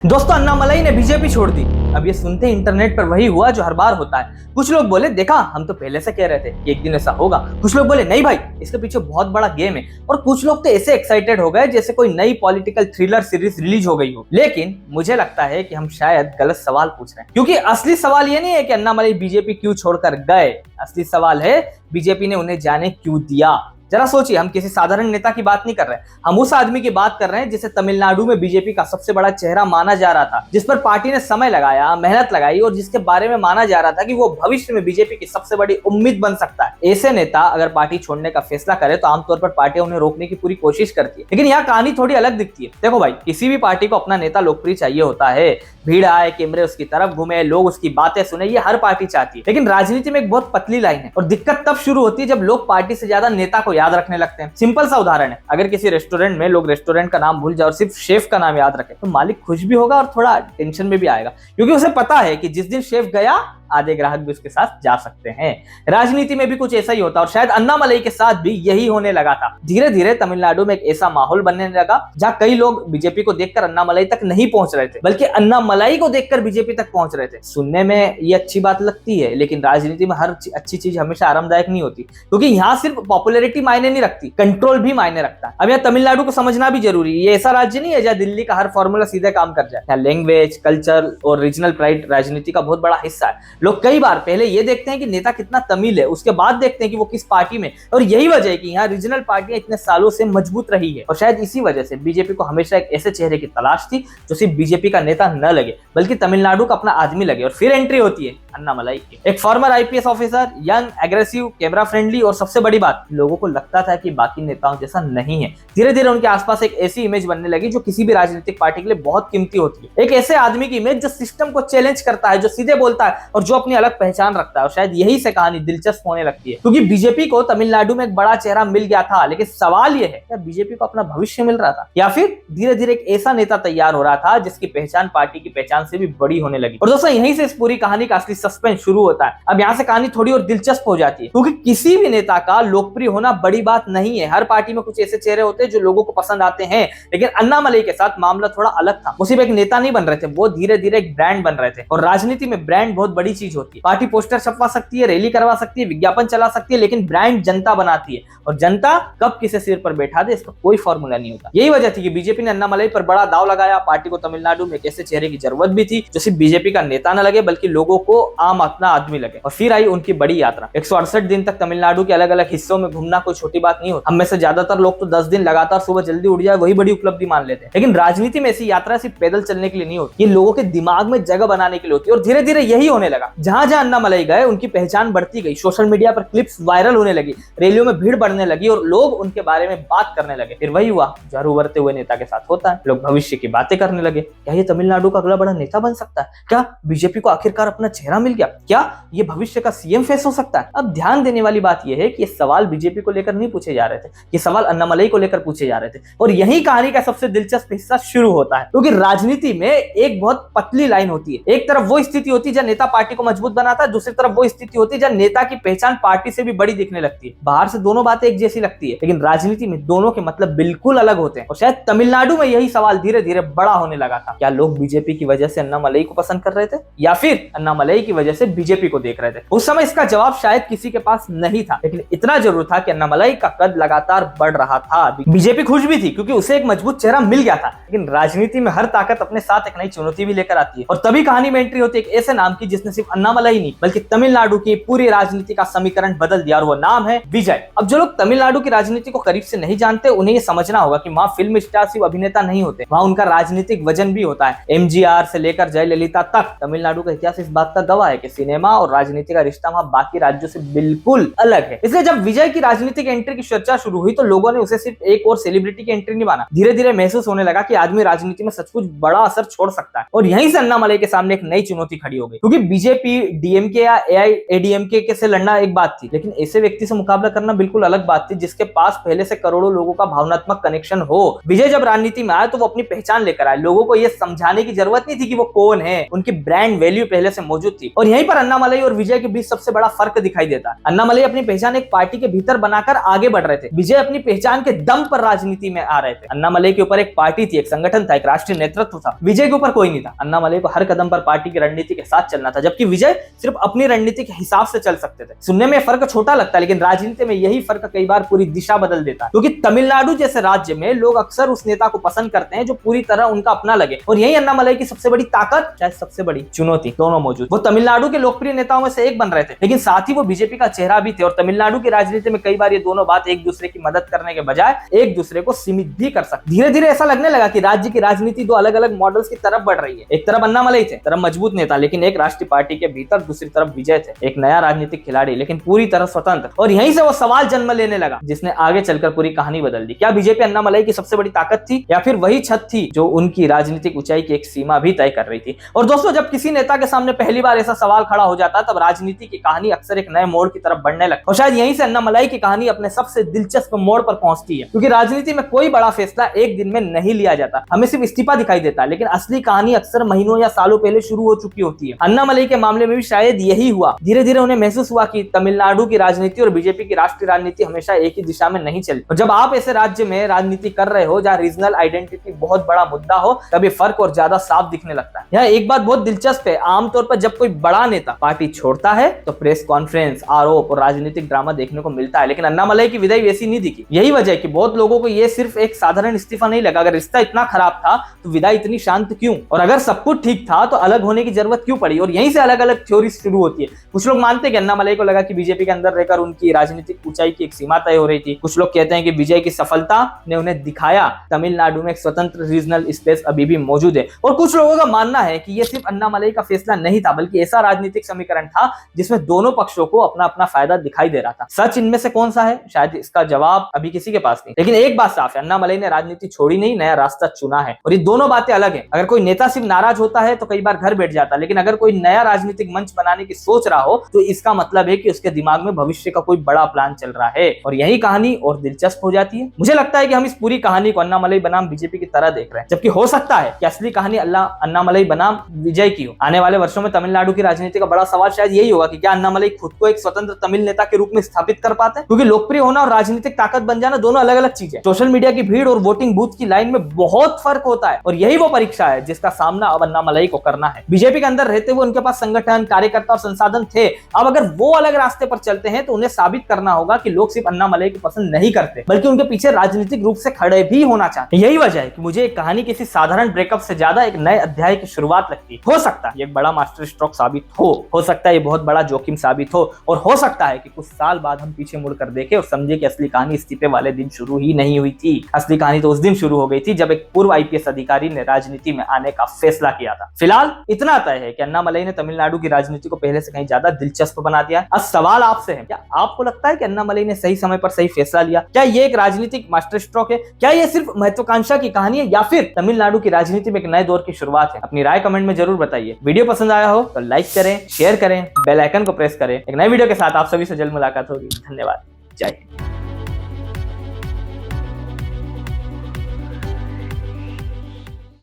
दोस्तों अन्नामलाई ने बीजेपी छोड़ दी। अब ये सुनते ही इंटरनेट पर वही हुआ जो हर बार होता है। कुछ लोग बोले देखा हम तो पहले से कह रहे थे कि एक दिन ऐसा होगा। कुछ लोग बोले नहीं भाई इसके पीछे बहुत बड़ा गेम है। और कुछ लोग तो ऐसे एक्साइटेड हो गए जैसे कोई नई पॉलिटिकल थ्रिलर सीरीज रिलीज हो गई हो। लेकिन मुझे लगता है कि हम शायद गलत सवाल पूछ रहे हैं, क्योंकि असली सवाल ये नहीं है कि अन्नामलाई बीजेपी क्यों छोड़कर गए। असली सवाल है बीजेपी ने उन्हें जाने क्यों दिया। जरा सोचिए, हम किसी साधारण नेता की बात नहीं कर रहे, हम उस आदमी की बात कर रहे हैं जिसे तमिलनाडु में बीजेपी का सबसे बड़ा चेहरा माना जा रहा था, जिस पर पार्टी ने समय लगाया, मेहनत लगाई और जिसके बारे में माना जा रहा था कि वो भविष्य में बीजेपी की सबसे बड़ी उम्मीद बन सकता है। ऐसे नेता अगर पार्टी छोड़ने का फैसला करे तो आमतौर पर पार्टी उन्हें रोकने की पूरी कोशिश करती है, लेकिन यहाँ कहानी थोड़ी अलग दिखती है। देखो भाई, किसी भी पार्टी को अपना नेता लोकप्रिय चाहिए होता है, भीड़ आए, कैमरे उसकी तरफ घूमे, लोग उसकी बातें सुने, ये हर पार्टी चाहती है। लेकिन राजनीति में एक बहुत पतली लाइन है और दिक्कत तब शुरू होती है जब लोग पार्टी से ज्यादा नेता को याद रखने लगते हैं। सिंपल सा उदाहरण है, अगर किसी रेस्टोरेंट में लोग रेस्टोरेंट का नाम भूल जाए और सिर्फ शेफ का नाम याद रखे तो मालिक खुश भी होगा और थोड़ा टेंशन में भी आएगा, क्योंकि उसे पता है कि जिस दिन शेफ गया आधे ग्राहक भी उसके साथ जा सकते हैं। राजनीति में भी कुछ ऐसा ही होता है और शायद अन्नामलाई के साथ भी यही होने लगा था। धीरे धीरे तमिलनाडु में एक ऐसा माहौल बनने लगा जहां कई लोग बीजेपी को देखकर अन्नामलाई तक नहीं पहुंच रहे थे, बल्कि अन्नामलाई को देखकर बीजेपी तक पहुंच रहे थे। सुनने में ये अच्छी बात लगती है, लेकिन राजनीति में हर अच्छी चीज हमेशा आरामदायक नहीं होती, क्योंकि यहाँ सिर्फ पॉपुलैरिटी मायने नहीं रखती, कंट्रोल भी मायने रखता है। अब यहाँ तमिलनाडु को समझना भी जरूरी है। ये ऐसा राज्य नहीं है जहाँ दिल्ली का हर फॉर्मूला सीधे काम कर जाए। यहाँ लैंग्वेज, कल्चर और रीजनल प्राइड राजनीति का बहुत बड़ा हिस्सा है। लोग कई बार पहले ये देखते हैं कि नेता कितना तमिल है, उसके बाद देखते हैं कि वो किस पार्टी में, और यही वजह है कि यहाँ रीजनल पार्टियां इतने सालों से मजबूत रही है। और शायद इसी वजह से बीजेपी को हमेशा एक ऐसे चेहरे की तलाश थी जो सिर्फ बीजेपी का नेता न लगे बल्कि तमिलनाडु का अपना आदमी लगे। और फिर एंट्री होती है अन्नामलाई की, एक farmer IPS officer, young, aggressive, camera friendly और सबसे बड़ी बात, लोगों को लगता था कि बाकी नेताओं जैसा नहीं है। धीरे धीरे उनके आसपास एक ऐसी इमेज बनने लगी जो किसी भी राजनीतिक पार्टी के लिए बहुत कीमती होती है। एक ऐसे आदमी की इमेज जो सिस्टम को चैलेंज करता है, जो सीधे बोलता है और जो अपनी अलग पहचान रखता है। और शायद यही से कहानी दिलचस्प होने लगती है, क्योंकि बीजेपी को तमिलनाडु में एक बड़ा चेहरा मिल गया था, लेकिन सवाल यह है क्या बीजेपी को अपना भविष्य मिल रहा था, या फिर धीरे धीरे एक ऐसा नेता तैयार हो रहा था जिसकी पहचान पार्टी की पहचान से भी बड़ी होने लगी। और दोस्तों यहीं से इस पूरी कहानी का असली सस्पेंस शुरू होता है। अब यहाँ से कहानी थोड़ी और दिलचस्प हो जाती है, क्योंकि किसी भी नेता का लोकप्रिय होना बड़ी बात नहीं है। हर पार्टी में कुछ ऐसे चेहरे होते हैं जो लोगों को पसंद आते हैं, लेकिन अन्नामलाई के साथ मामला थोड़ा अलग था। वो सिर्फ एक नेता नहीं बन रहे थे, वो धीरे धीरे एक ब्रांड बन रहे थे। और राजनीति में ब्रांड बहुत बड़ी चीज होती है। पार्टी पोस्टर छपवा सकती है, रैली करवा सकती है, विज्ञापन चला सकती है, लेकिन ब्रांड जनता बनाती है। और जनता कब किसे सिर पर बैठा दे इसका कोई फॉर्मूला नहीं होता। यही वजह थी कि बीजेपी ने अन्नामलाई पर बड़ा दाव लगाया। पार्टी को तमिलनाडु में एक ऐसे चेहरे की जरूरत भी थी जो सिर्फ बीजेपी का नेता न लगे बल्कि लोगों को आम अपना आदमी लगे। और फिर आई उनकी बड़ी यात्रा। 168 दिन तक तमिलनाडु के अलग अलग हिस्सों में घूमना कोई छोटी बात नहीं होती। हम में से ज्यादातर लोग तो 10 दिन लगातार सुबह जल्दी उठ जाए वही बड़ी उपलब्धि मान लेते हैं, लेकिन राजनीति में ऐसी यात्रा सिर्फ पैदल चलने के लिए नहीं होती, ये लोगों के दिमाग में जगह बनाने के लिए होती है। और धीरे धीरे यही होने लगा। जहां जहां अन्नामलाई गए उनकी पहचान बढ़ती गई, सोशल मीडिया पर क्लिप्स वायरल होने लगी, रैलियों में भीड़ बढ़ने लगी और लोग उनके बारे में बात करने लगे। फिर वही हुआ जो हर उभरते हुए नेता के साथ होता है, लोग भविष्य की बातें करने लगे। क्या ये तमिलनाडु का अगला बड़ा नेता बन सकता है? क्या बीजेपी को आखिरकार अपना चेहरा मिल गया? क्या ये भविष्य का सीएम फेस हो सकता है? अब ध्यान देने वाली बात यह है कि ये सवाल बीजेपी को लेकर नहीं पूछे जा रहे थे, ये सवाल अन्नामलाई को लेकर पूछे जा रहे थे। और यही कहानी का सबसे दिलचस्प हिस्सा शुरू होता है, क्योंकि राजनीति में एक बहुत पतली लाइन होती है। एक तरफ वो स्थिति होती है जहां नेता पार्टी को मजबूत बनाता है, दूसरी तरफ वो स्थिति होती है जहां नेता की पहचान पार्टी से भी बड़ी दिखने लगती है। बाहर से दोनों बातें एक जैसी लगती है, लेकिन राजनीति में दोनों के मतलब बिल्कुल अलग होते हैं। और शायद तमिलनाडु में यही सवाल धीरे धीरे बड़ा होने लगा था। क्या लोग बीजेपी की वजह से अन्नामलाई को पसंद कर रहे थे, या फिर अन्नामलाई की वजह से बीजेपी को देख रहे थे? उस समय इसका जवाब शायद किसी के पास नहीं था, लेकिन इतना जरूर था कि अन्नामलाई का कद लगातार बढ़ रहा था। बीजेपी खुश भी थी क्योंकि उसे एक मजबूत चेहरा मिल गया था, लेकिन राजनीति में हर ताकत अपने साथ एक नई चुनौती भी लेकर आती है। और तभी कहानी में एंट्री होती है एक ऐसे नाम की जिसने सिर्फ अन्नामलाई नहीं बल्कि तमिलनाडु की पूरी राजनीति का समीकरण बदल दिया, और वो नाम है विजय। अब जो लोग तमिलनाडु की राजनीति को करीब से नहीं जानते उन्हें ये समझना होगा कि वहां फिल्म स्टार सिर्फ अभिनेता नहीं होते, वहां उनका राजनीतिक वजन भी होता है। एमजीआर से लेकर जयललिता तक तमिलनाडु का इतिहास इस बात का गवाह है कि सिनेमा और राजनीति का रिश्ता वहां बाकी राज्यों से बिल्कुल अलग है। इसलिए जब विजय की राजनीतिक एंट्री की चर्चा शुरू हुई तो लोगों ने उसे सिर्फ एक और सेलिब्रिटी की एंट्री नहीं माना। धीरे धीरे महसूस होने लगा कि आदमी राजनीति में सचमुच बड़ा असर छोड़ सकता है। और यहीं से अन्नामलाई के सामने एक नई चुनौती खड़ी हो गई, क्योंकि बीजेपी, डीएमके या एआईएडीएमके से लड़ना एक बात थी, लेकिन ऐसे व्यक्ति से मुकाबला करना बिल्कुल अलग बात थी जिसके पास पहले से करोड़ों लोगों का भावनात्मक कनेक्शन हो। विजय जब राजनीति में आया तो वो अपनी पहचान लेकर आए। लोगों को यह समझाने की जरूरत नहीं थी कि वो कौन है, उनकी ब्रांड वैल्यू पहले से मौजूद थी। और यहीं पर अन्नामलई और विजय के बीच सबसे बड़ा फर्क दिखाई देता है। अन्नामलई अपनी पहचान एक पार्टी के भीतर बनाकर आगे बढ़ रहे थे, विजय अपनी पहचान के दम पर राजनीति में आ रहे थे। अन्नामलई के ऊपर एक पार्टी थी, एक संगठन था, एक राष्ट्रीय नेतृत्व था, विजय के ऊपर कोई नहीं था। अन्नामलई को हर कदम पर पार्टी की रणनीति के साथ चलना था, जबकि विजय सिर्फ अपनी रणनीति के हिसाब से चल सकते थे। सुनने में फर्क छोटा लगता है, लेकिन राजनीति में यही फर्क कई बार पूरी दिशा बदल देता है, क्योंकि तमिलनाडु जैसे राज्य में लोग अक्सर उस नेता को पसंद करते हैं जो पूरी तरह उनका अपना लगे। और यही अन्नामलई की सबसे बड़ी ताकत, चाहे सबसे बड़ी चुनौती, दोनों मौजूद। वो तमिलनाडु के लोकप्रिय नेताओं में से एक बन रहे थे, लेकिन साथ ही वो बीजेपी का चेहरा भी थे। और तमिलनाडु की राजनीति में कई बार ये दोनों बात एक दूसरे की मदद करने के बजाय एक दूसरे को सीमित भी कर सकते। धीरे धीरे ऐसा लगने लगा कि राज्य की राजनीति दो अलग अलग मॉडल्स की तरफ बढ़ रही है। एक तरफ अन्नामलई थे, तरफ मजबूत नेता लेकिन एक राष्ट्रीय पार्टी के भीतर, दूसरी तरफ विजय थे, एक नया राजनीतिक खिलाड़ी लेकिन पूरी तरह स्वतंत्र। और यहीं से वो सवाल जन्म लेने लगा जिसने आगे चलकर पूरी कहानी बदल दी। क्या बीजेपी अन्नामलई की सबसे बड़ी ताकत थी, या फिर वही छत थी जो उनकी राजनीतिक ऊंचाई की एक सीमा भी तय कर रही थी? और दोस्तों, जब किसी नेता के सामने पहली बार ऐसा सवाल खड़ा हो जाता है, तब राजनीति की कहानी अक्सर एक नए मोड़ की तरफ बढ़ने लगती है। और शायद यहीं से अन्नामलई की कहानी अपने सबसे दिलचस्प मोड़ पर पहुंचती है, क्योंकि राजनीति में कोई बड़ा फैसला एक दिन में नहीं लिया जाता। हमें सिर्फ इस्तीफा दिखाई देता है, लेकिन असली कहानी अक्सर महीनों या सालों पहले शुरू हो चुकी होती है। अन्नामलई के मामले में भी शायद यही हुआ। धीरे धीरे उन्हें महसूस हुआ कि तमिलनाडु की राजनीति और बीजेपी की राष्ट्रीय राजनीति हमेशा एक ही दिशा में नहीं चली। और जब आप ऐसे राज्य में राजनीति कर रहे हो जहां रीजनल आइडेंटिटी बहुत बड़ा मुद्दा हो, तब ये फर्क और ज्यादा साफ दिखने लगता है। यहाँ एक बात बहुत दिलचस्प है, आमतौर पर जब कोई बड़ा नेता पार्टी छोड़ता है तो प्रेस कॉन्फ्रेंस, आरोप और राजनीतिक ड्रामा देखने को मिलता है, लेकिन अन्नामलई की विदाई वैसी नहीं दिखी। यही वजह है कि बहुत लोगों को ये सिर्फ एक साधारण इस्तीफा नहीं लगा। अगर रिश्ता इतना खराब था तो विदाई इतनी शांत क्यों? और अगर सब कुछ ठीक था तो अलग होने की जरूरत क्यों पड़ी? और यहीं से अलग अलग थ्योरी शुरू होती है। कुछ लोग मानते हैं कि अन्नामलई को लगा कि बीजेपी के अंदर रहकर उनकी राजनीतिक ऊंचाई की एक सीमा तय हो रही थी। कुछ लोग कहते हैं कि विजय की सफलता ने उन्हें दिखाया तमिलनाडु में एक स्वतंत्र रीजनल स्पेस अभी भी मौजूद है। और कुछ लोगों का मानना है कि यह सिर्फ अन्नामलई का फैसला नहीं था, बल्कि ऐसा राजनीतिक समीकरण था जिसमें दोनों पक्षों को अपना अपना फायदा दिखाई दे रहा था। सच इनमें से कौन सा है, शायद इसका जवाब अभी किसी के पास नहीं, लेकिन एक बात साफ है, अन्नामलई ने राजनीति छोड़ी नहीं, नया रास्ता चुना है। और ये दोनों बातें अलग है। अगर कोई नेता सिर्फ नाराज होता है तो कई बार घर बैठ जाता है, लेकिन अगर कोई नया राजनीतिक मंच बनाने की सोच रहा हो तो इसका मतलब है कि उसके दिमाग में भविष्य का कोई बड़ा प्लान चल रहा है। और यही कहानी और दिलचस्प हो जाती है। मुझे लगता है कि हम इस पूरी कहानी को अन्नामलई बनाम बीजेपी की तरह देख रहे हैं, जबकि हो सकता है कि असली कहानी अन्नामलई बनाम विजय की हो। आने वाले वर्षों में तमिलनाडु की राजनीति का बड़ा सवाल शायद यही होगा कि क्या अन्नामलई खुद को एक स्वतंत्र तमिल नेता के रूप में स्थापित कर पाते हैं, क्योंकि लोकप्रिय होना और राजनीतिक ताकत बन जाना दोनों अलग अलग चीजें। सोशल मीडिया की भीड़ और वोटिंग बूथ की लाइन में बहुत फर्क होता है, और यही वो परीक्षा है जिसका सामना अब अन्नामलई को करना है। बीजेपी के अंदर रहते हुए उनके पास संगठन, कार्यकर्ता और संसाधन थे। अब अगर वो अलग रास्ते पर चलते हैं तो उन्हें साबित करना होगा कि लोग सिर्फ अन्नामलई को पसंद नहीं करते, बल्कि उनके पीछे राजनीतिक रूप से खड़े भी होना चाहते हैं। यही वजह है कि मुझे एक कहानी किसी साधारण ब्रेकअप से ज्यादा एक नए अध्याय की शुरुआत लगती है। हो सकता है ये एक बड़ा मास्टर स्ट्रोक साबित हो सकता है ये बहुत बड़ा जोखिम साबित हो, और हो सकता है कि कुछ साल बाद हम पीछे मुड़कर देखें और समझे कि असली कहानी इस्तीफे वाले दिन शुरू ही नहीं हुई थी। असली कहानी तो उस दिन शुरू हो गई थी जब एक पूर्व आईपीएस अधिकारी ने राजनीति में आने का फैसला किया था। फिलहाल इतना तय है कि अन्नामलई ने तमिलनाडु की राजनीति को पहले से कहीं ज्यादा दिलचस्प बना दिया है। अब सवाल आपसे है, क्या आपको लगता है कि अन्नामलई ने सही समय पर सही फैसला लिया? क्या ये एक राजनीतिक मास्टर स्ट्रोक है? क्या ये सिर्फ महत्वाकांक्षा की कहानी है, या फिर तमिलनाडु की राजनीति में एक नए दौर की शुरुआत है? अपनी राय कमेंट में जरूर बताइए। वीडियो पसंद आया हो तो लाइक करें, शेयर करें, बेल आइकन को प्रेस करें। एक नए वीडियो के साथ आप सभी से जल्द मुलाकात होगी। धन्यवाद। जय हिंद।